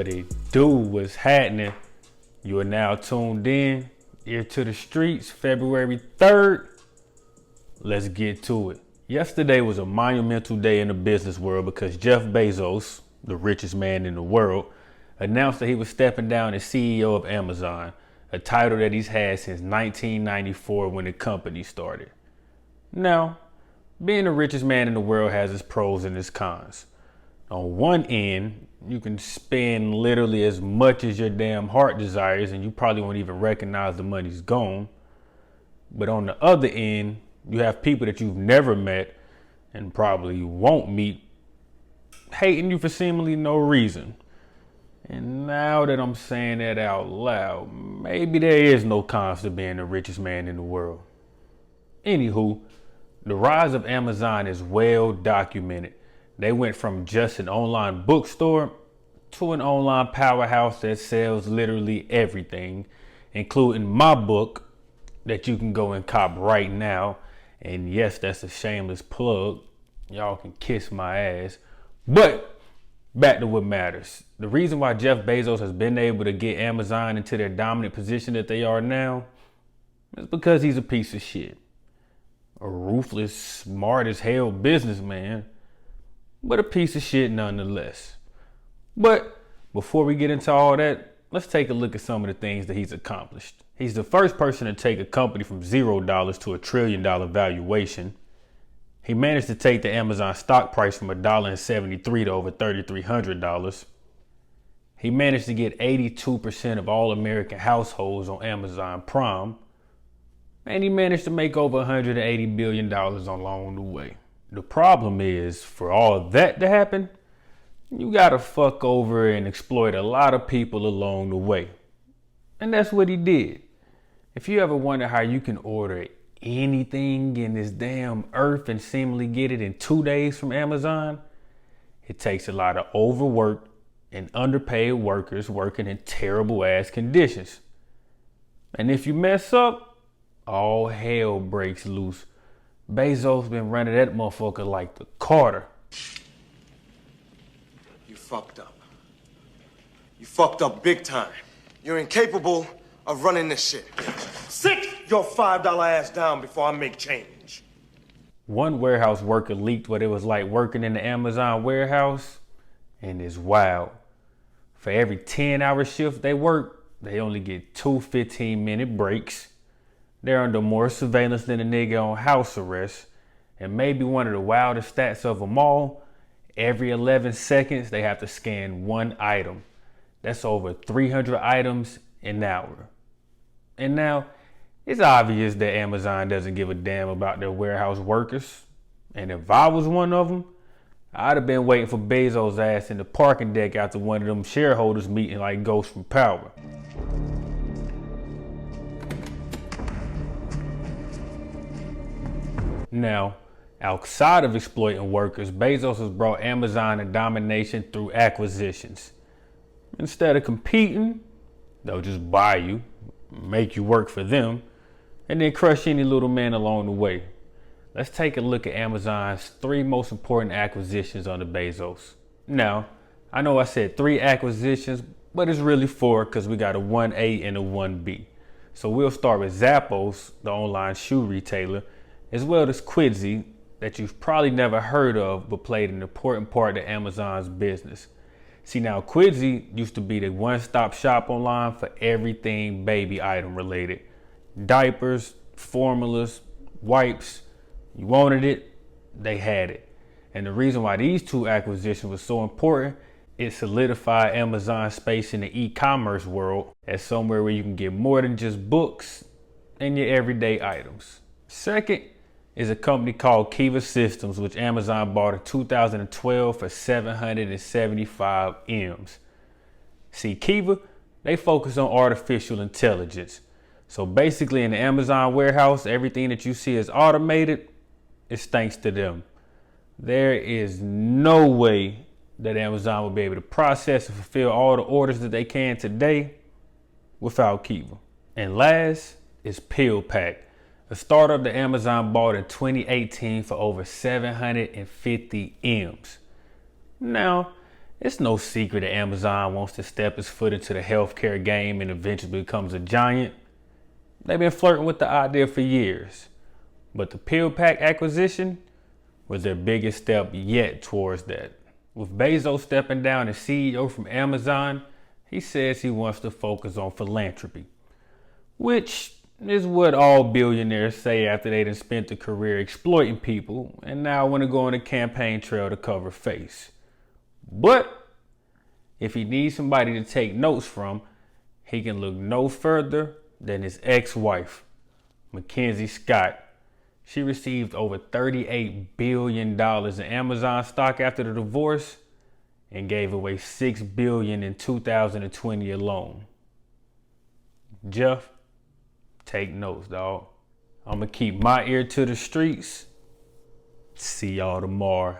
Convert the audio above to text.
What it do, what's happening? You are now tuned in, ear to the streets, February 3rd. Let's get to it. Yesterday was a monumental day in the business world because Jeff Bezos, the richest man in the world, announced that he was stepping down as CEO of Amazon, a title that he's had since 1994 when the company started. Now, being the richest man in the world has its pros and its cons. On one end, you can spend literally as much as your damn heart desires and you probably won't even recognize the money's gone. But on the other end, you have people that you've never met and probably won't meet hating you for seemingly no reason. And now that I'm saying that out loud, maybe there is no cons to being the richest man in the world. Anywho, the rise of Amazon is well documented. They went from just an online bookstore to an online powerhouse that sells literally everything, including my book that you can go and cop right now. And yes, that's a shameless plug. Y'all can kiss my ass. But back to what matters. The reason why Jeff Bezos has been able to get Amazon into their dominant position that they are now is because he's a piece of shit. A ruthless, smart as hell businessman, but a piece of shit nonetheless. But before we get into all that, let's take a look at some of the things that he's accomplished. He's the first person to take a company from $0 to $1 trillion valuation. He managed to take the Amazon stock price from $1.73 to over $3,300. He managed to get 82% of all American households on Amazon Prime. And he managed to make over $180 billion along the way. The problem is, for all that to happen, you gotta fuck over and exploit a lot of people along the way. And that's what he did. If you ever wonder how you can order anything in this damn earth and seemingly get it in 2 days from Amazon, it takes a lot of overworked and underpaid workers working in terrible ass conditions. And if you mess up, all hell breaks loose. Bezos been running that motherfucker like the Carter. You fucked up. You fucked up big time. You're incapable of running this shit. Sit your $5 ass down before I make change. One warehouse worker leaked what it was like working in the Amazon warehouse, and it's wild. For every 10-hour shift they work, they only get 2 15-minute breaks. They're under more surveillance than a nigga on house arrest. And maybe one of the wildest stats of them all, every 11 seconds they have to scan one item. That's over 300 items an hour. And now, it's obvious that Amazon doesn't give a damn about their warehouse workers. And if I was one of them, I'd have been waiting for Bezos' ass in the parking deck after one of them shareholders meeting like Ghost from Power. Now, outside of exploiting workers, Bezos has brought Amazon to domination through acquisitions. Instead of competing, they'll just buy you, make you work for them, and then crush any little man along the way. Let's take a look at Amazon's 3 most important acquisitions under Bezos. Now, I know I said 3 acquisitions, but it's really 4 because we got a 1A and a 1B. So we'll start with Zappos, the online shoe retailer, as well as Quidsi, that you've probably never heard of, but played an important part of Amazon's business. See, now Quidsi used to be the one-stop shop online for everything baby item related. Diapers, formulas, wipes. You wanted it, they had it. And the reason why these 2 acquisitions were so important, it solidified Amazon's space in the e-commerce world as somewhere where you can get more than just books and your everyday items. Second is a company called Kiva Systems, which Amazon bought in 2012 for 775 M's. See, Kiva, they focus on artificial intelligence. So basically in the Amazon warehouse, everything that you see is automated. It's thanks to them. There is no way that Amazon will be able to process and fulfill all the orders that they can today without Kiva. And last is PillPack, a startup that Amazon bought in 2018 for over 750 M's. Now, It's no secret that Amazon wants to step its foot into the healthcare game and eventually becomes a giant. They've been flirting with the idea for years, but the PillPack acquisition was their biggest step yet towards that. With Bezos stepping down as CEO from Amazon, he says he wants to focus on philanthropy, which is what all billionaires say after they done spent a career exploiting people and now want to go on a campaign trail to cover face. But if he needs somebody to take notes from, he can look no further than his ex-wife, Mackenzie Scott. She received over $38 billion in Amazon stock after the divorce and gave away $6 billion in 2020 alone. Jeff, take notes, dog. I'm gonna keep my ear to the streets. See y'all tomorrow.